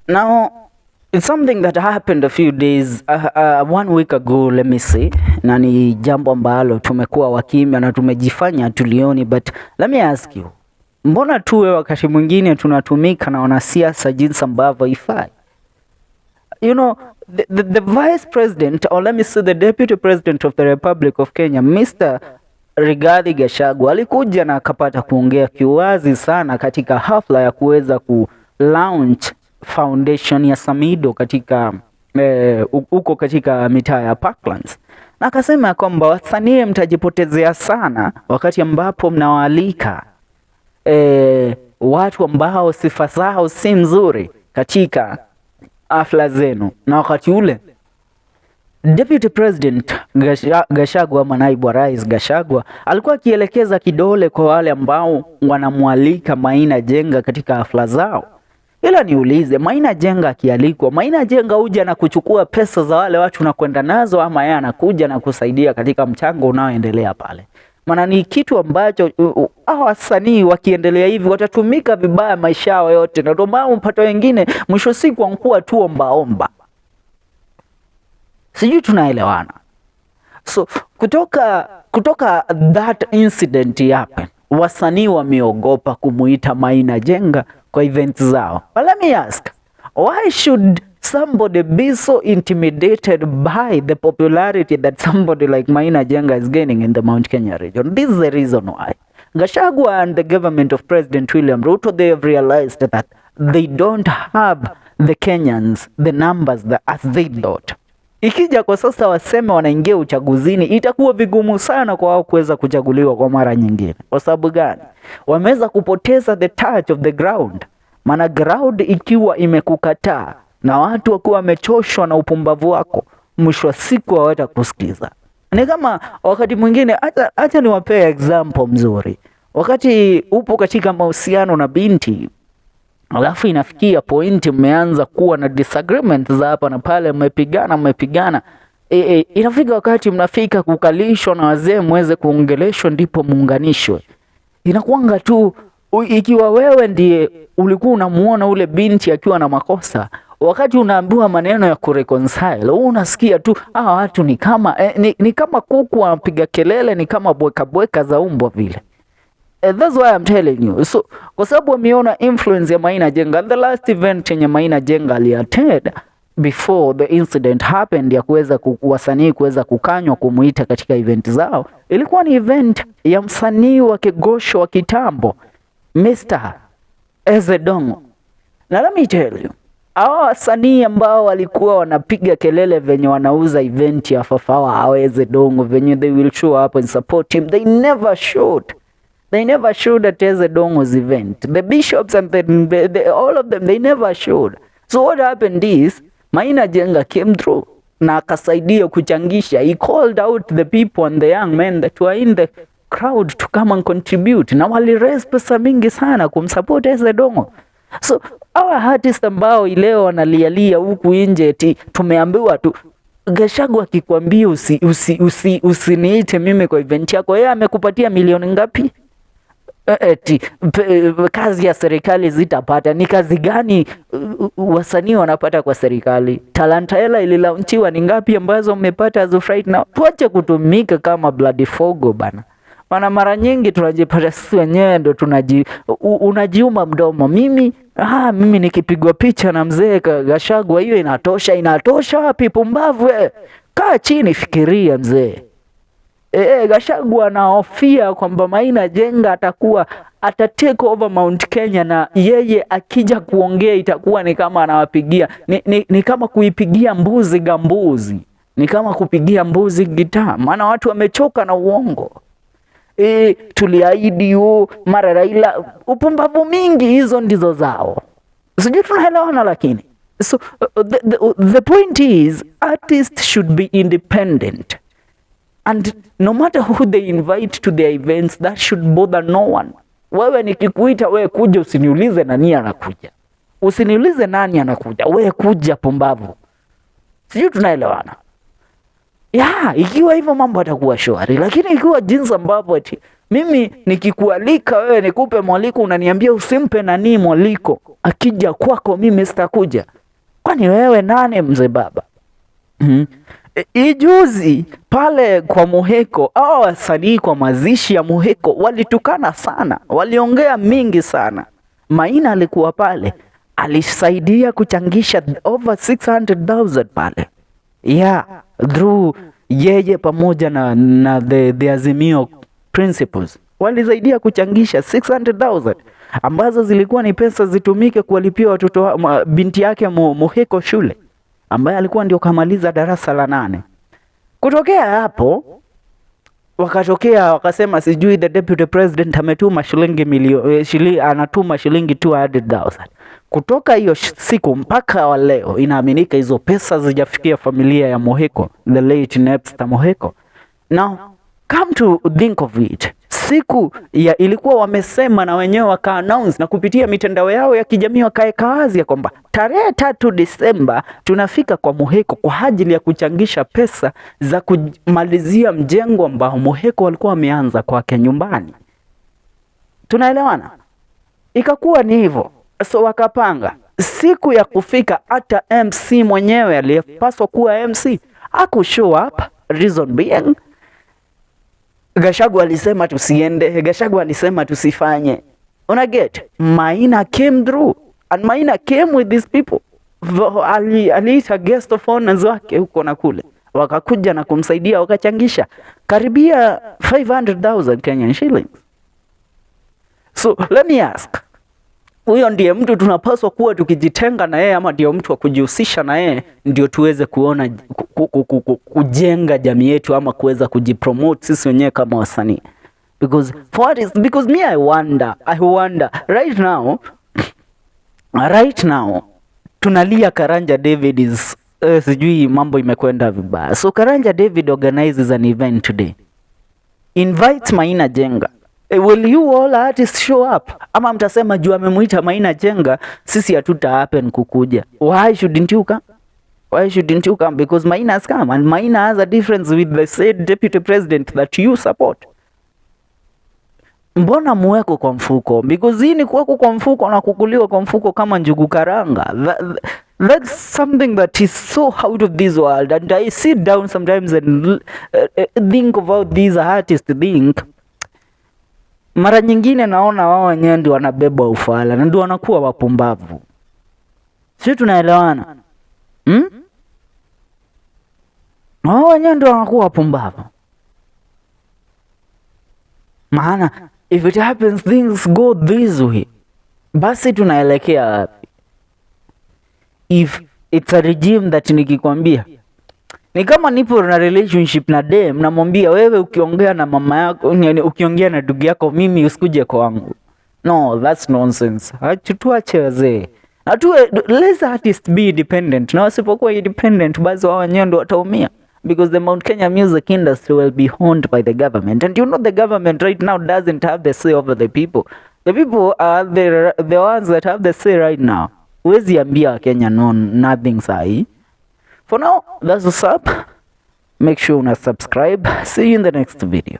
Now, it's something that happened a few days, 1 week ago, let me say, na ni jambo ambalo tumekuwa wakimya na tumejifanya tulioni, but let me ask you, mbona tuwe wakati mwingine tunatumika na wanasiasa jinsi ambavyo ifai? You know, the vice president, or let me say the deputy president of the Republic of Kenya, Mr. Rigathi Gachagua, alikuja na akapata kuongea kiwazi sana katika hafla ya kuweza ku launch foundation ya Samido katika huko katika mitaa ya Parklands, na akasema kwamba wasanii mtajipotezea sana wakati ambapo mnawaalika watu ambao sifa zao si nzuri katika hafla zenu. Na wakati ule Deputy President Gachagua, naibu wa rais Gachagua, alikuwa akielekeza kidole kwa wale ambao wanamwalika Maina Njenga katika hafla zao. Ila niulize, Maina Njenga akialikwa, Maina Njenga huja na kuchukua pesa za wale watu na kwenda nazo, ama yeye anakuja na kusaidia katika mchango unaoendelea pale? Maana ni kitu ambacho hao wasanii wakiendelea hivi watatumika vibaya maisha yao yote, na ndio maana mpata wengine mwisho siku wanakuwa tu omba. Sijui tunaelewana. So kutoka that incident happen, wasanii wameogopa kumuita Maina Njenga kwa events zao. But let me ask, why should somebody be so intimidated by the popularity that somebody like Maina Njenga is gaining in the Mt.Kenya region? This is the reason why. Gachagua and the government of President William Ruto, they have realized that they don't have the Kenyans, the numbers as they thought. Ikija kwa sasa waseme wanaingia uchaguzini, itakuwa vigumu sana kwa wao kuweza kuchaguliwa kwa mara nyingine. Kwa sababu gani? Wameweza kupoteza the touch of the ground. Maana ground ikiwa imekukataa na watu wakiwa wamechoshwa na upumbavu wako, mwisho wa siku hawatakusikiza. Ni kama wakati mwingine, acha niwapee example mzuri. Wakati upo katika mahusiano na binti, alafu inafikia pointi mmeanza kuwa na disagreement za hapa na pale, mmepigana. Inafika wakati mnafika kukalishwa na wazee muweze kuongeleshwa ndipo muunganishwe. Inakuanga tu, ikiwa wewe ndiye ulikuwa unamuona ule binti akiwa na makosa, wakati unaambiwa maneno ya kureconcile, unasikia tu watu ni kama kuku wanapiga kelele, ni kama bweka za umbwa vile. That's why I'm telling you. So, kwa sababu wameona influence ya Maina Njenga, the last event yenye Maina Njenga aliattend before the incident happened, ya kuweza wasanii kuweza kukanywa kumuita katika event zao, ilikuwa ni event ya msanii wa kigosho wa kitambo Mr. Ezedongo. Na let me tell you, hao wasanii ambao walikuwa wanapiga kelele venye wanauza event ya Fafawa Ezedongo, venye they will show up and support him, they never showed at Ezedongo's event. The bishops and all of them, they never showed. So what happened is, Maina Njenga came through na akasaidia kuchangisha. He called out the people and the young men that were in the crowd to come and contribute. Na wali raise pesa mingi sana kumsupport Ezedongo. So our artists ambao leo wanalialia huku nje eti tumeambiwa tu, Gachagua akikwambia usiniite mimi kwa event yako, yeye amekupatia milioni ngapi? Eti kazi ya serikali zitapata. Ni kazi gani wasanii wanapata kwa serikali? Talanta hela ililaunchiwa ni ngapi ambazo mmepata as of right now? Tuache kutumika kama bloody fogo bana. Maana mara nyingi tunajipata sisi wenyewe ndo unajiuma mdomo. Mimi nikipigwa picha na mzee Gachagua, hiyo inatosha wapi? Pumbavu. Kaa chini, fikiria mzee. Gachagua anahofia kwamba Maina Njenga atatake over Mt.Kenya, na yeye akija kuongea itakuwa ni kama anawapigia ni kama kuipigia mbuzi gambuzi, ni kama kupigia mbuzi gitaa. Maana watu wamechoka na uongo. Tuliahidi mara Raila, upumbavu mingi, hizo ndizo zao. Sijui tunaelewana. Lakini so the point is, artists should be independent. And no matter who they invite to their events, that should bother no one. Wewe nikikuita wewe kuja, usiniulize nani anakuja. Wewe kuja, pumbavu. Sijui tunaelewana. Ikiwa hivyo mambo yatakuwa shwari. Lakini ikiwa jinsi ambavyo eti Mimi nikikualika wewe nikupe mwaliko, unaniambia usimpe nani mwaliko, akija kwako mimi sitakuja. Kwani wewe nane mzee baba? Ijuzi pale kwa Muheko, hao wasanii kwa mazishi ya Muheko walitukana sana, waliongea mingi sana. Maina alikuwa pale, alisaidia kuchangisha over 600,000 pale, yeah, through yeye pamoja na the Azimio principles walisaidia kuchangisha 600,000 ambazo zilikuwa ni pesa zitumike kuwalipia watoto binti yake Muheko shule, ambaye alikuwa ndio kamaliza darasa la 8. Kutokea hapo wakasema sijui the deputy president ametuma anatuma shilingi 200,000. Kutoka hiyo siku mpaka wa leo inaaminika hizo pesa zijafikia familia ya Muheko, the late Napster Muheko. Now come to think of it, siku ya ilikuwa wamesema na wenyewe waka announce na kupitia mitandao yao ya kijamii wakaeka wazi ya kwamba tarehe 3 Disemba tunafika kwa Muheko kwa ajili ya kuchangisha pesa za kumalizia mjengo ambao Muheko walikuwa wameanza kwake nyumbani. Tunaelewana? Ikakuwa ni hivyo. So wakapanga siku ya kufika, hata MC mwenyewe aliyepaswa kuwa MC hakushow up, reason being Gachagua alisema tusiende, Gachagua alisema tusifanye. Una get? Maina came through and Maina came with these people. Aliita guest of honors wake huko na kule, wakakuja na kumsaidia, wakachangisha karibia 500,000 Kenyan shillings. So let me ask, huyo ndiye mtu tunapaswa kuwa tukijitenga na yeye, ama ndio mtu wa kujihusisha na yeye ndio tuweze kuona kujenga jamii yetu, ama kuweza kujipromote sisi wenyewe kama wasanii? Because me I wonder right now tunalia Karanja David is sijui mambo imekwenda vibaya. So Karanja David organizes an event today, invite Maina Njenga. Will you all artists show up? Ama mtasema juu amemuita Maina Njenga sisi hatuta happen kukuja? Why shouldn't you come? Why shouldn't you come? Because Maina has come and Maina has a difference with the said deputy president that you support. Mbona muweko kwa mfuko? Because hii ni kuweko kwa mfuko na kukuliwa kwa mfuko kama njugu karanga. That's something that is so out of this world, and I sit down sometimes and think about these artists think. Mara nyingine naona wao wenyewe ndio wanabeba ufala na ndio wanakuwa wapumbavu. Sisi tunaelewana? Wao wenyewe ndio wanakuwa wapumbavu. Maana if it happens things go this way, basi tunaelekea wapi? If it's a regime that nikikwambia ni kama nipo na relationship na dem, namwambia wewe ukiongea na mama yako, ukiongea na ndugu yako, mimi usikuje kwangu. No, that's nonsense. Tuache wazee. Let's artists be independent. Na wasipokuwa independent basi wao wenyewe ndio wataumia, because the Mt.Kenya music industry will be owned by the government, and you know the government right now doesn't have the say over the people. The people are the ones that have the say right now. Huwezi ambia Kenya nothing sahi. For now, that's what's up. Make sure you subscribe. See you in the next video.